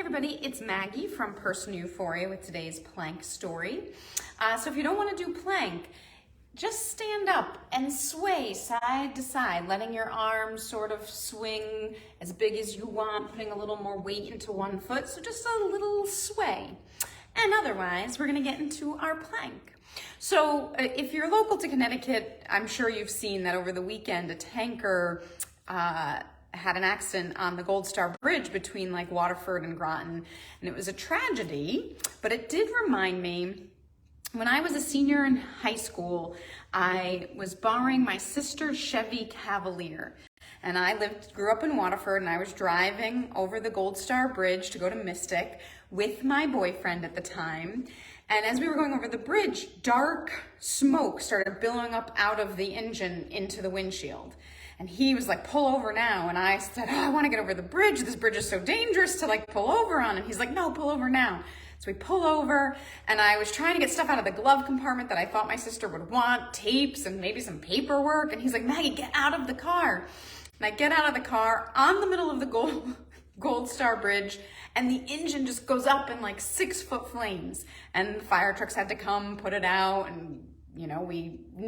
everybody, it's Maggie from Personal Euphoria with today's plank story. So if you don't want to do plank, just stand up and sway side to side, letting your arms sort of swing as big as you want, putting a little more weight into one foot, so just a little sway. And otherwise, we're going to get into our plank. So if you're local to Connecticut, I'm sure you've seen that over the weekend a tanker had an accident on the Gold Star Bridge between like Waterford and Groton, and it was a tragedy, but it did remind me when I was a senior in high school, I was borrowing my sister's Chevy Cavalier, and I grew up in Waterford, and I was driving over the Gold Star Bridge to go to Mystic with my boyfriend at the time. And as we were going over the bridge, dark smoke started billowing up out of the engine into the windshield. And he was like, pull over now. And I said, oh, I want to get over the bridge. This bridge is so dangerous to like pull over on. And he's like, no, pull over now. So we pull over, and I was trying to get stuff out of the glove compartment that I thought my sister would want, tapes and maybe some paperwork. And he's like, Maggie, get out of the car. And I get out of the car on the middle of the Gold Star Bridge, and the engine just goes up in like 6-foot flames. And the fire trucks had to come put it out, and you know,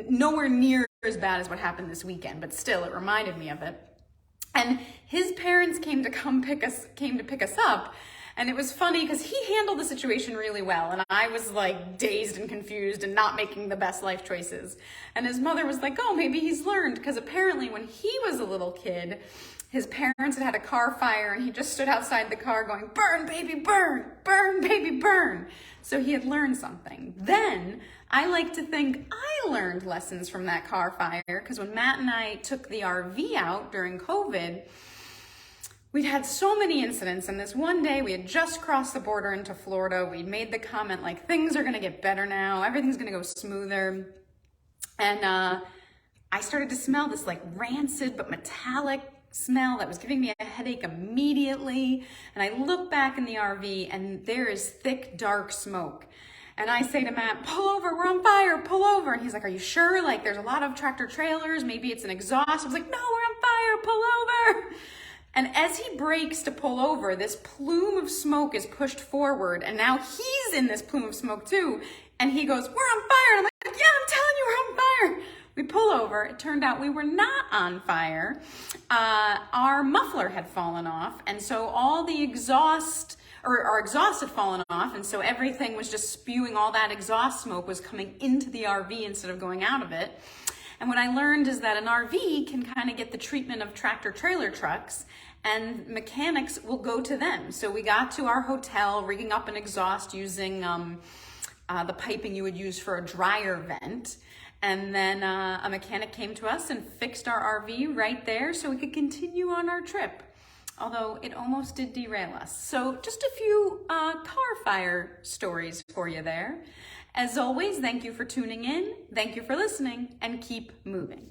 nowhere near as bad as what happened this weekend, but still it reminded me of it. And his parents came to pick us up, and it was funny because he handled the situation really well, and I was like dazed and confused and not making the best life choices. And his mother was like, oh, maybe he's learned, because apparently when he was a little kid, his parents had a car fire, and he just stood outside the car going, burn, baby, burn, burn, baby, burn. So he had learned something. Then I like to think I learned lessons from that car fire, because when Matt and I took the RV out during COVID, we'd had so many incidents, and this one day we had just crossed the border into Florida. We made the comment like, things are gonna get better now, everything's gonna go smoother. And I started to smell this like rancid but metallic smell that was giving me a headache immediately. And I look back in the RV, and there is thick, dark smoke. And I say to Matt, pull over, we're on fire, pull over. And he's like, are you sure? Like, there's a lot of tractor trailers, maybe it's an exhaust. I was like, no, we're on fire, pull over. And as he brakes to pull over, this plume of smoke is pushed forward, and now he's in this plume of smoke too. And he goes, we're on fire. And I'm like, yeah, I'm telling you, we're on fire. We pull over. It turned out we were not on fire. Our muffler had fallen off, and so all the exhaust, or our exhaust had fallen off, and so everything was just spewing, all that exhaust smoke was coming into the RV instead of going out of it. And what I learned is that an RV can kind of get the treatment of tractor trailer trucks, and mechanics will go to them. So we got to our hotel rigging up an exhaust using the piping you would use for a dryer vent. And then a mechanic came to us and fixed our RV right there so we could continue on our trip. Although it almost did derail us. So just a few car fire stories for you there. As always, thank you for tuning in, thank you for listening, and keep moving.